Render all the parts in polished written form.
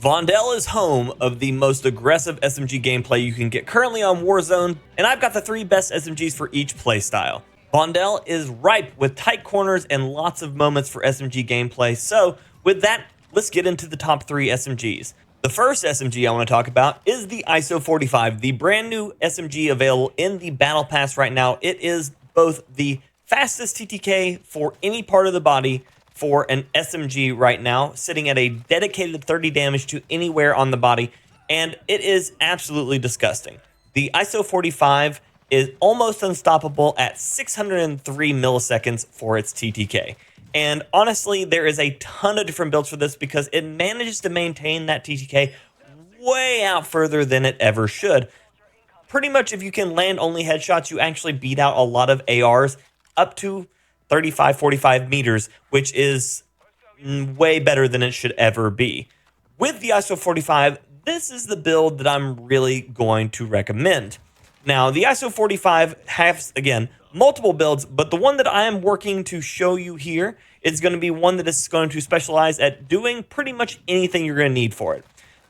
Vondel is home of the most aggressive SMG gameplay you can get currently on Warzone, and I've got the 3 best SMGs for each playstyle. Vondel is ripe with tight corners and lots of moments for SMG gameplay, so with that, let's get into the top 3 SMGs. The first SMG I want to talk about is the ISO 45, the brand new SMG available in the Battle Pass right now. It is both the fastest TTK for any part of the body for an SMG right now, sitting at a dedicated 30 damage to anywhere on the body, and it is absolutely disgusting. The ISO 45 is almost unstoppable at 603 milliseconds for its TTK. And honestly, there is a ton of different builds for this because it manages to maintain that TTK way out further than it ever should. Pretty much if you can land only headshots, you actually beat out a lot of ARs up to 35, 45 meters, which is way better than it should ever be. With the ISO 45, this is the build that I'm really going to recommend. Now, the ISO 45 has, again, multiple builds, but the one that I am working to show you here is going to be one that is going to specialize at doing pretty much anything you're going to need for it.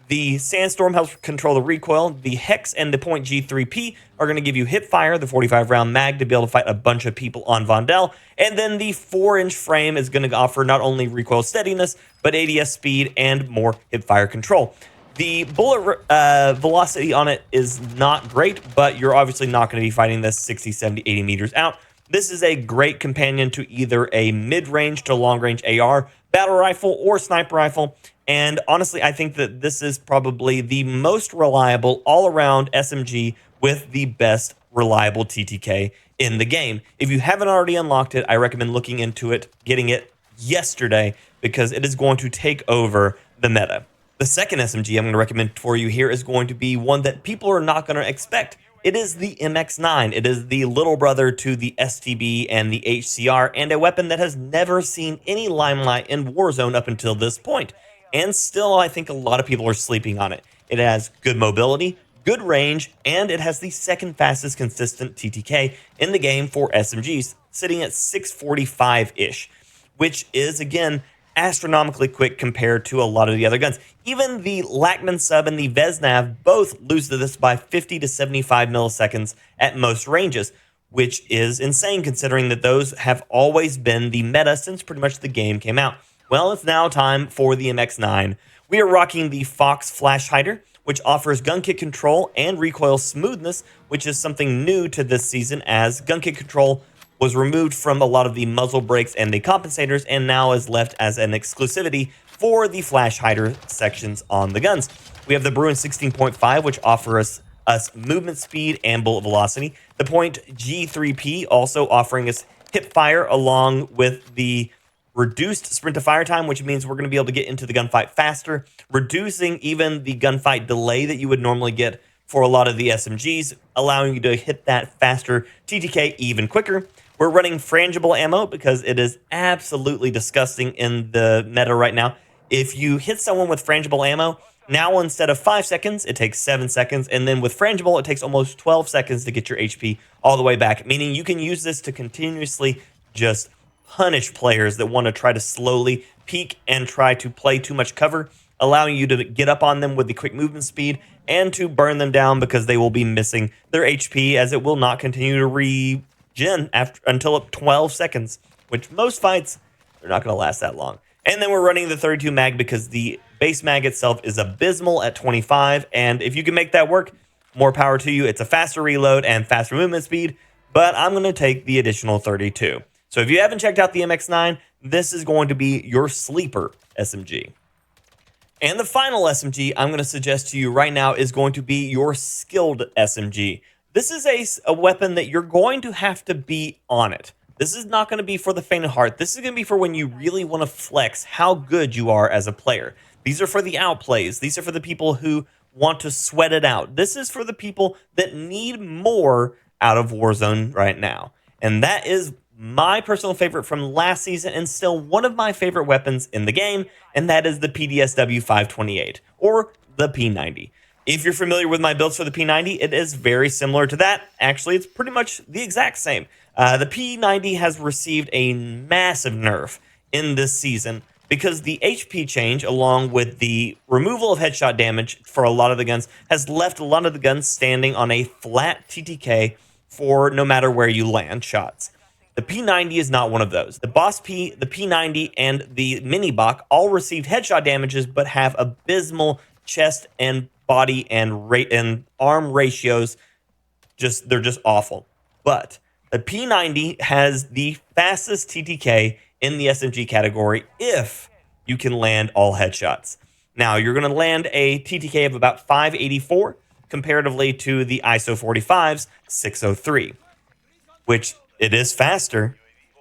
The Sandstorm helps control the recoil. The Hex and the Point G3P are going to give you hip fire, the 45 round mag to be able to fight a bunch of people on Vondel. And then the 4-inch frame is going to offer not only recoil steadiness, but ADS speed and more hip fire control. The bullet velocity on it is not great, but you're obviously not going to be fighting this 60, 70, 80 meters out. This is a great companion to either a mid-range to long-range AR, battle rifle, or sniper rifle. And honestly, I think that this is probably the most reliable all-around SMG with the best reliable TTK in the game. If you haven't already unlocked it, I recommend looking into it, getting it yesterday, because it is going to take over the meta. The second SMG I'm going to recommend for you here is going to be one that people are not going to expect. It is the MX9. It is the little brother to the STB and the HCR, and a weapon that has never seen any limelight in Warzone up until this point. And still, I think a lot of people are sleeping on it. It has good mobility, good range, and it has the second fastest consistent TTK in the game for SMGs, sitting at 645-ish, which is, again, astronomically quick compared to a lot of the other guns. Even the Lachman sub and the Vesnav both lose to this by 50 to 75 milliseconds at most ranges, which is insane considering that those have always been the meta since pretty much the game came out. Well, it's now time for the MX9. We are rocking the Fox Flash Hider, which offers gun kick control and recoil smoothness, which is something new to this season, as gun kick control was removed from a lot of the muzzle brakes and the compensators and now is left as an exclusivity for the Flash Hider sections on the guns. We have the Bruin 16.5, which offers us movement speed and bullet velocity. The Point G3P also offering us hip fire along with the reduced sprint to fire time, which means we're going to be able to get into the gunfight faster, reducing even the gunfight delay that you would normally get for a lot of the SMGs, allowing you to hit that faster TTK even quicker. We're running frangible ammo because it is absolutely disgusting in the meta right now. If you hit someone with frangible ammo, now instead of 5 seconds, it takes 7 seconds. And then with frangible, it takes almost 12 seconds to get your HP all the way back, meaning you can use this to continuously just punish players that want to try to slowly peek and try to play too much cover, allowing you to get up on them with the quick movement speed and to burn them down because they will be missing their HP, as it will not continue to regen until 12 seconds, which most fights are not going to last that long. And then we're running the 32 mag because the base mag itself is abysmal at 25, and if you can make that work, more power to you. It's a faster reload and faster movement speed, but I'm going to take the additional 32. So if you haven't checked out the MX9, this is going to be your sleeper SMG. And the final SMG I'm going to suggest to you right now is going to be your skilled SMG. This is a weapon that you're going to have to be on it. This is not going to be for the faint of heart. This is going to be for when you really want to flex how good you are as a player. These are for the outplays. These are for the people who want to sweat it out. This is for the people that need more out of Warzone right now. And that is my personal favorite from last season and still one of my favorite weapons in the game, and that is the PDSW 528, or the P90. If you're familiar with my builds for the P90, it is very similar to that. Actually, it's pretty much the exact same. The P90 has received a massive nerf in this season because the HP change, along with the removal of headshot damage for a lot of the guns, has left a lot of the guns standing on a flat TTK for no matter where you land shots. The P90 is not one of those. The Boss P, the P90, and the Mini Bach all received headshot damages, but have abysmal chest and body and arm ratios. They're just awful. But the P90 has the fastest TTK in the SMG category if you can land all headshots. Now, you're going to land a TTK of about 584 comparatively to the ISO 45's 603, which it is faster,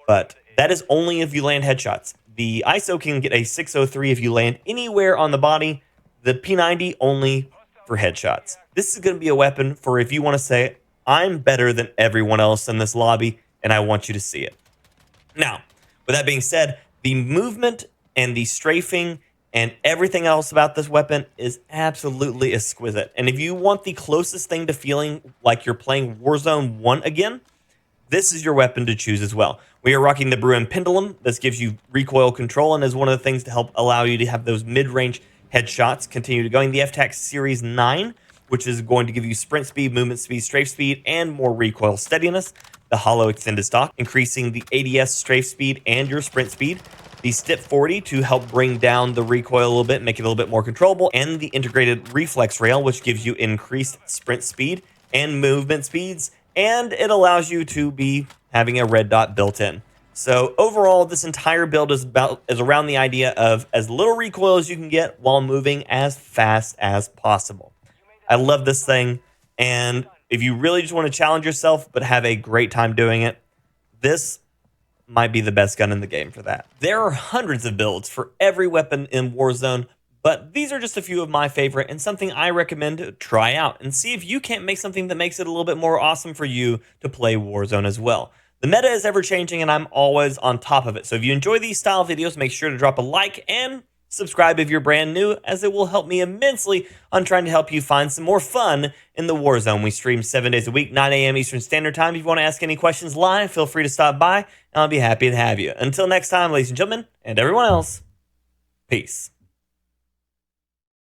but that is only if you land headshots. The ISO can get a 603 if you land anywhere on the body. The P90 only for headshots. This is going to be a weapon for if you want to say, I'm better than everyone else in this lobby, and I want you to see it. Now, with that being said, the movement and the strafing and everything else about this weapon is absolutely exquisite. And if you want the closest thing to feeling like you're playing Warzone 1 again, this is your weapon to choose as well. We are rocking the Bruin Pendulum. This gives you recoil control and is one of the things to help allow you to have those mid-range headshots continue to going. The FTAC Series 9, which is going to give you sprint speed, movement speed, strafe speed, and more recoil steadiness. The Hollow Extended Stock, increasing the ADS strafe speed and your sprint speed. The Stip 40 to help bring down the recoil a little bit, make it a little bit more controllable. And the Integrated Reflex Rail, which gives you increased sprint speed and movement speeds. And it allows you to be having a red dot built in. So overall, this entire build is around the idea of as little recoil as you can get while moving as fast as possible. I love this thing, and if you really just want to challenge yourself but have a great time doing it, this might be the best gun in the game for that. There are hundreds of builds for every weapon in Warzone, but these are just a few of my favorite and something I recommend to try out and see if you can't make something that makes it a little bit more awesome for you to play Warzone as well. The meta is ever changing and I'm always on top of it. So if you enjoy these style videos, make sure to drop a like and subscribe if you're brand new, as it will help me immensely on trying to help you find some more fun in the Warzone. We stream 7 days a week, 9 a.m. Eastern Standard Time. If you want to ask any questions live, feel free to stop by and I'll be happy to have you. Until next time, ladies and gentlemen, and everyone else, peace.